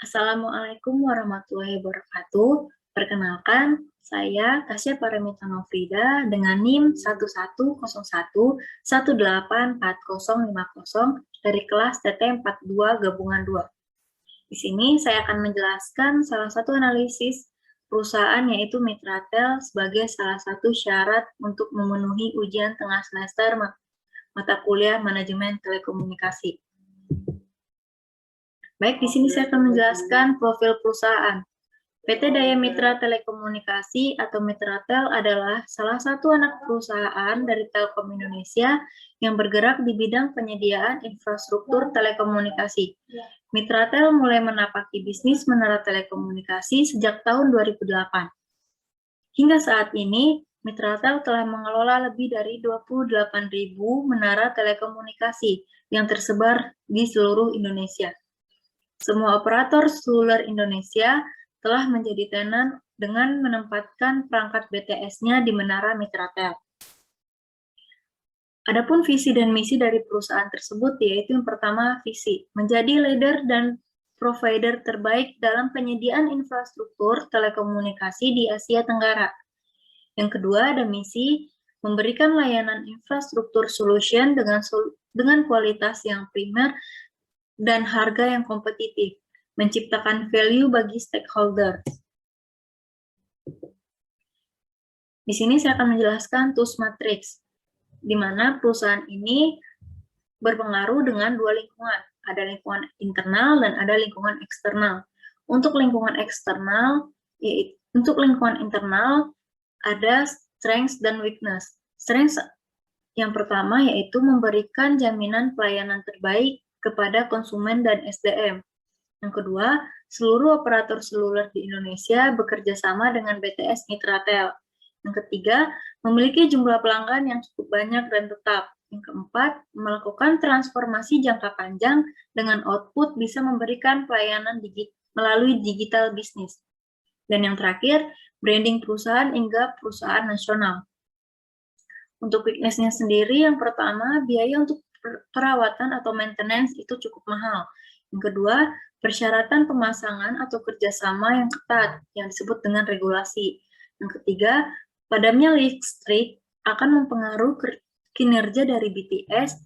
Assalamualaikum warahmatullahi wabarakatuh. Perkenalkan, saya Tasya Paramita Novrida dengan NIM 1101184050 dari kelas TT42 Gabungan 2. Di sini saya akan menjelaskan salah satu analisis perusahaan yaitu Mitratel sebagai salah satu syarat untuk memenuhi ujian tengah semester mata kuliah manajemen telekomunikasi. Baik, di sini saya akan menjelaskan profil perusahaan. PT Daya Mitra Telekomunikasi atau Mitratel adalah salah satu anak perusahaan dari Telkom Indonesia yang bergerak di bidang penyediaan infrastruktur telekomunikasi. Mitratel mulai menapaki bisnis menara telekomunikasi sejak tahun 2008. Hingga saat ini, Mitratel telah mengelola lebih dari 28.000 menara telekomunikasi yang tersebar di seluruh Indonesia. Semua operator seluler Indonesia telah menjadi tenan dengan menempatkan perangkat BTS-nya di menara Mitratel. Adapun visi dan misi dari perusahaan tersebut yaitu yang pertama visi, menjadi leader dan provider terbaik dalam penyediaan infrastruktur telekomunikasi di Asia Tenggara. Yang kedua ada misi, memberikan layanan infrastruktur solution dengan kualitas yang primer dan harga yang kompetitif, menciptakan value bagi stakeholder. Di sini saya akan menjelaskan TUS Matrix, di mana perusahaan ini berpengaruh dengan dua lingkungan. Ada lingkungan internal dan ada lingkungan eksternal. Untuk lingkungan eksternal, internal ada strengths dan weakness. Strengths yang pertama yaitu memberikan jaminan pelayanan terbaik kepada konsumen dan SDM. Yang kedua, seluruh operator seluler di Indonesia bekerja sama dengan BTS Mitratel. Yang ketiga, memiliki jumlah pelanggan yang cukup banyak dan tetap. Yang keempat, melakukan transformasi jangka panjang dengan output bisa memberikan pelayanan melalui digital bisnis. Dan yang terakhir, branding perusahaan hingga perusahaan nasional. Untuk weakness-nya sendiri, yang pertama, biaya untuk perawatan atau maintenance itu cukup mahal. Yang kedua, persyaratan pemasangan atau kerjasama yang ketat, yang disebut dengan regulasi. Yang ketiga, padamnya listrik akan mempengaruhi kinerja dari BTS,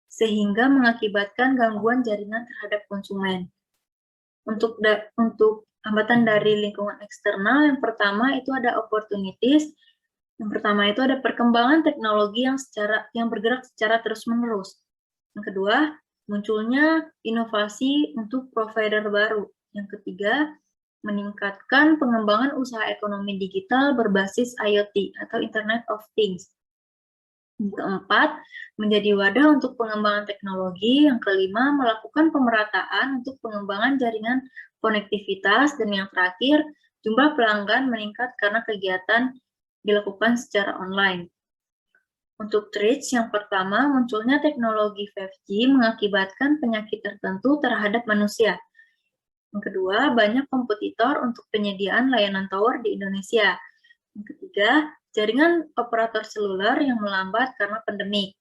sehingga mengakibatkan gangguan jaringan terhadap konsumen. Untuk hambatan dari lingkungan eksternal, yang pertama itu ada opportunities. Yang pertama itu ada perkembangan teknologi yang bergerak secara terus-menerus. Yang kedua, munculnya inovasi untuk provider baru. Yang ketiga, meningkatkan pengembangan usaha ekonomi digital berbasis IoT atau Internet of Things. Yang keempat, menjadi wadah untuk pengembangan teknologi. Yang kelima, melakukan pemerataan untuk pengembangan jaringan konektivitas. Dan yang terakhir, jumlah pelanggan meningkat karena kegiatan dilakukan secara online. Untuk threats, yang pertama, munculnya teknologi 5G mengakibatkan penyakit tertentu terhadap manusia. Yang kedua, banyak kompetitor untuk penyediaan layanan tower di Indonesia. Yang ketiga, jaringan operator seluler yang melambat karena pandemi.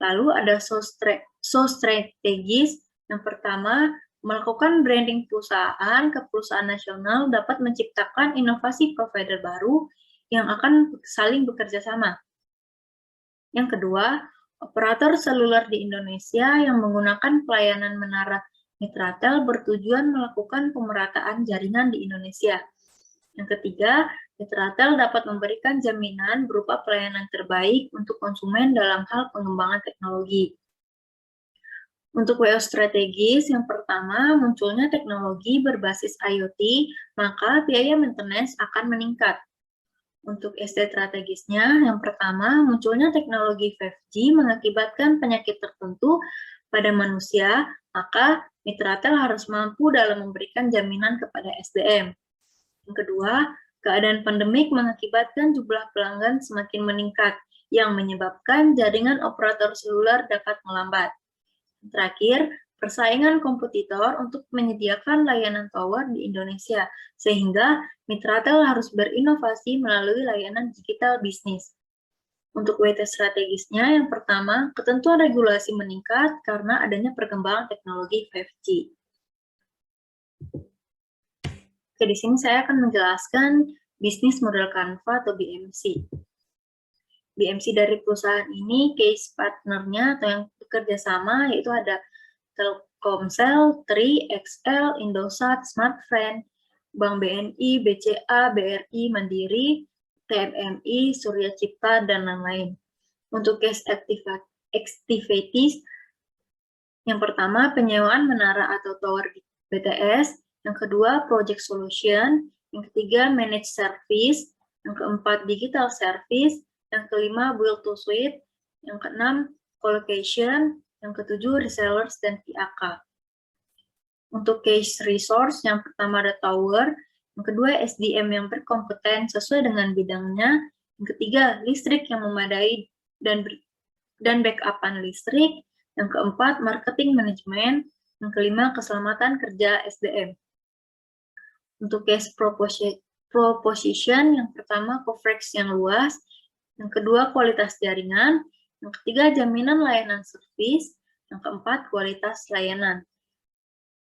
Lalu ada strategis. Yang pertama, melakukan branding perusahaan ke perusahaan nasional dapat menciptakan inovasi provider baru yang akan saling bekerja sama. Yang kedua, operator seluler di Indonesia yang menggunakan pelayanan menara Mitratel bertujuan melakukan pemerataan jaringan di Indonesia. Yang ketiga, Mitratel dapat memberikan jaminan berupa pelayanan terbaik untuk konsumen dalam hal pengembangan teknologi. Untuk WO strategis, yang pertama, munculnya teknologi berbasis IoT, maka biaya maintenance akan meningkat. Untuk SD strategisnya, yang pertama, munculnya teknologi 5G mengakibatkan penyakit tertentu pada manusia, maka Mitratel harus mampu dalam memberikan jaminan kepada SDM. Yang kedua, keadaan pandemik mengakibatkan jumlah pelanggan semakin meningkat, yang menyebabkan jaringan operator seluler dapat melambat. Yang terakhir, persaingan kompetitor untuk menyediakan layanan tower di Indonesia, sehingga Mitratel harus berinovasi melalui layanan digital bisnis. Untuk WT strategisnya, yang pertama, ketentuan regulasi meningkat karena adanya perkembangan teknologi 5G. Oke, di sini saya akan menjelaskan bisnis model Canva atau BMC. BMC dari perusahaan ini, case partnernya atau yang bekerja sama yaitu ada Telkomsel, Tri, XL, Indosat, Smartfren, Bank BNI, BCA, BRI, Mandiri, TMMI, Surya Cipta, dan lain-lain. Untuk case activities, yang pertama penyewaan menara atau tower BTS, yang kedua project solution, yang ketiga managed service, yang keempat digital service, yang kelima build to suit, yang keenam colocation, yang ketujuh resellers dan PAK. Untuk case resource, yang pertama ada tower, yang kedua SDM yang berkompeten sesuai dengan bidangnya, yang ketiga listrik yang memadai dan backupan listrik, yang keempat marketing management, yang kelima keselamatan kerja SDM. Untuk case proposition, yang pertama coverage yang luas, yang kedua kualitas jaringan, yang ketiga jaminan layanan service, yang keempat kualitas layanan.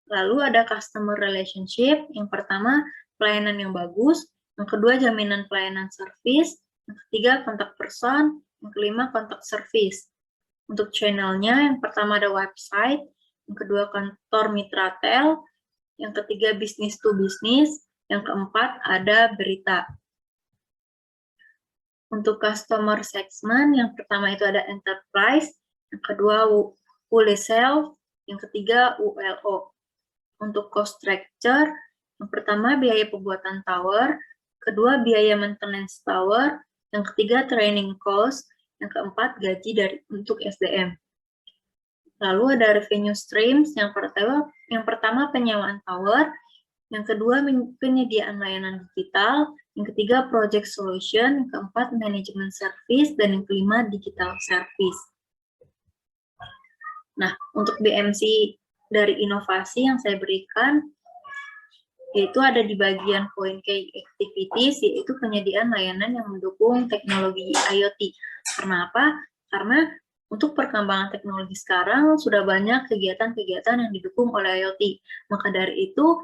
Lalu ada customer relationship, yang pertama pelayanan yang bagus, yang kedua jaminan pelayanan service, yang ketiga kontak person, yang kelima kontak service. Untuk channelnya, yang pertama ada website, yang kedua kantor mitra tel, yang ketiga business to business, yang keempat ada berita. Untuk customer segment, yang pertama itu ada enterprise, yang kedua wholesale, yang ketiga ULO. Untuk cost structure, yang pertama biaya pembuatan tower, kedua biaya maintenance tower, yang ketiga training cost, yang keempat gaji untuk SDM. Lalu ada revenue streams, yang pertama penyewaan tower, yang kedua penyediaan layanan digital, yang ketiga project solution, yang keempat manajemen service, dan yang kelima digital service. Nah, untuk BMC dari inovasi yang saya berikan, yaitu ada di bagian point key activities, yaitu penyediaan layanan yang mendukung teknologi IoT. Karena apa? Karena untuk perkembangan teknologi sekarang sudah banyak kegiatan-kegiatan yang didukung oleh IoT. Maka dari itu,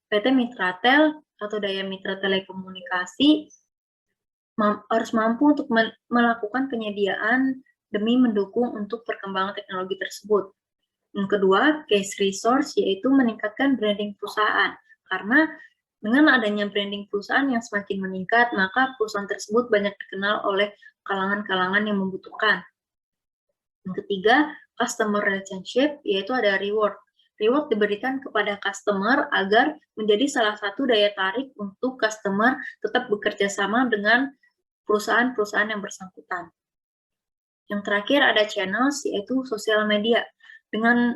PT Mitratel atau Daya Mitra Telekomunikasi harus mampu untuk melakukan penyediaan demi mendukung untuk perkembangan teknologi tersebut. Yang kedua, case resource, yaitu meningkatkan branding perusahaan. Karena dengan adanya branding perusahaan yang semakin meningkat, maka perusahaan tersebut banyak dikenal oleh kalangan-kalangan yang membutuhkan. Yang ketiga, customer relationship, yaitu ada reward. Reward diberikan kepada customer agar menjadi salah satu daya tarik untuk customer tetap bekerja sama dengan perusahaan-perusahaan yang bersangkutan. Yang terakhir ada channels, yaitu sosial media. Dengan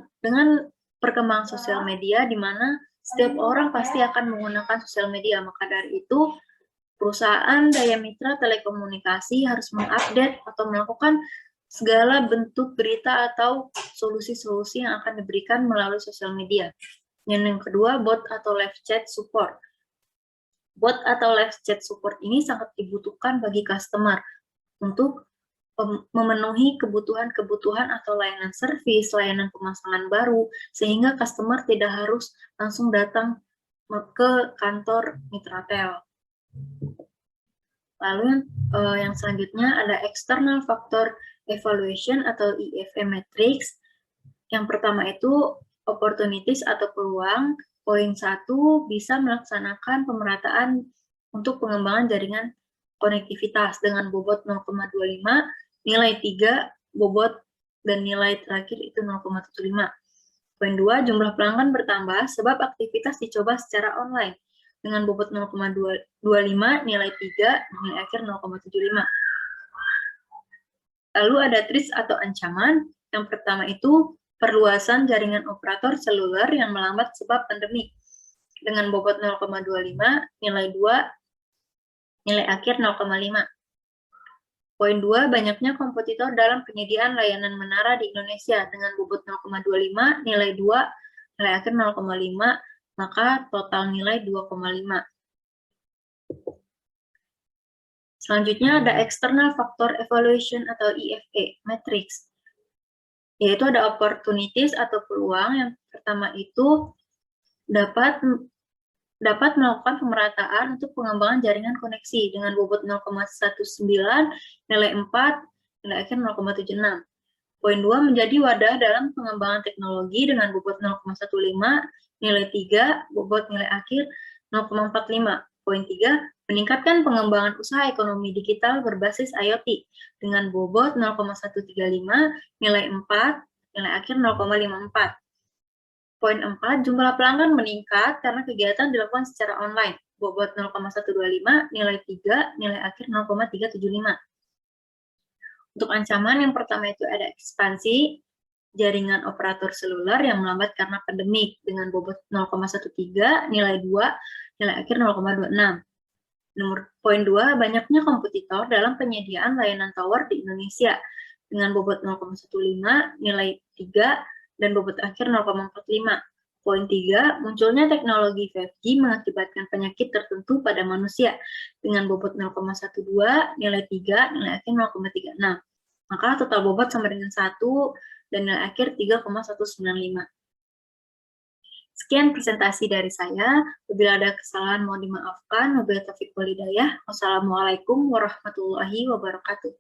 perkembangan sosial media, di mana setiap orang pasti akan menggunakan sosial media, maka dari itu perusahaan Daya Mitra Telekomunikasi harus mengupdate atau melakukan segala bentuk berita atau solusi-solusi yang akan diberikan melalui sosial media. Yang kedua, bot atau live chat support. Bot atau live chat support ini sangat dibutuhkan bagi customer untuk memenuhi kebutuhan-kebutuhan atau layanan servis, layanan pemasangan baru, sehingga customer tidak harus langsung datang ke kantor Mitratel. Lalu yang selanjutnya ada external factor evaluation atau IFE matrix. Yang pertama itu opportunities atau peluang. Poin 1, bisa melaksanakan pemerataan untuk pengembangan jaringan konektivitas dengan bobot 0,25, nilai 3, bobot dan nilai terakhir itu 0,75. Poin 2, jumlah pelanggan bertambah sebab aktivitas dicoba secara online dengan bobot 0,25, nilai 3, nilai akhir 0,75. Lalu ada threats atau ancaman. Yang pertama itu perluasan jaringan operator seluler yang melambat sebab pandemi dengan bobot 0,25, nilai 2, nilai akhir 0,5. Poin 2, banyaknya kompetitor dalam penyediaan layanan menara di Indonesia dengan bobot 0,25, nilai 2, nilai akhir 0,5, maka total nilai 2,5. Selanjutnya ada external factor evaluation atau IFE matrix, yaitu ada opportunities atau peluang. Yang pertama itu dapat dapat melakukan pemerataan untuk pengembangan jaringan koneksi dengan bobot 0,19, nilai 4, nilai akhir 0,76. Poin 2 menjadi wadah dalam pengembangan teknologi dengan bobot 0,15, nilai 3, bobot nilai akhir 0,45. Poin 3, meningkatkan pengembangan usaha ekonomi digital berbasis IoT dengan bobot 0,135, nilai 4, nilai akhir 0,54. Poin 4, jumlah pelanggan meningkat karena kegiatan dilakukan secara online. Bobot 0,125, nilai 3, nilai akhir 0,375. Untuk ancaman yang pertama itu ada ekspansi jaringan operator seluler yang melambat karena pandemik dengan bobot 0,13, nilai 2, nilai akhir 0,26. Poin 2, banyaknya kompetitor dalam penyediaan layanan tower di Indonesia dengan bobot 0,15, nilai 3, dan bobot akhir 0,45. Poin 3, munculnya teknologi 5G mengakibatkan penyakit tertentu pada manusia dengan bobot 0,12, nilai 3, nilai akhir 0,36. Maka total bobot sama dengan 1 dan nilai akhir 3,195. Sekian presentasi dari saya. Bila ada kesalahan mohon dimaafkan. Wabillahi taufiq wal hidayah. Wassalamualaikum warahmatullahi wabarakatuh.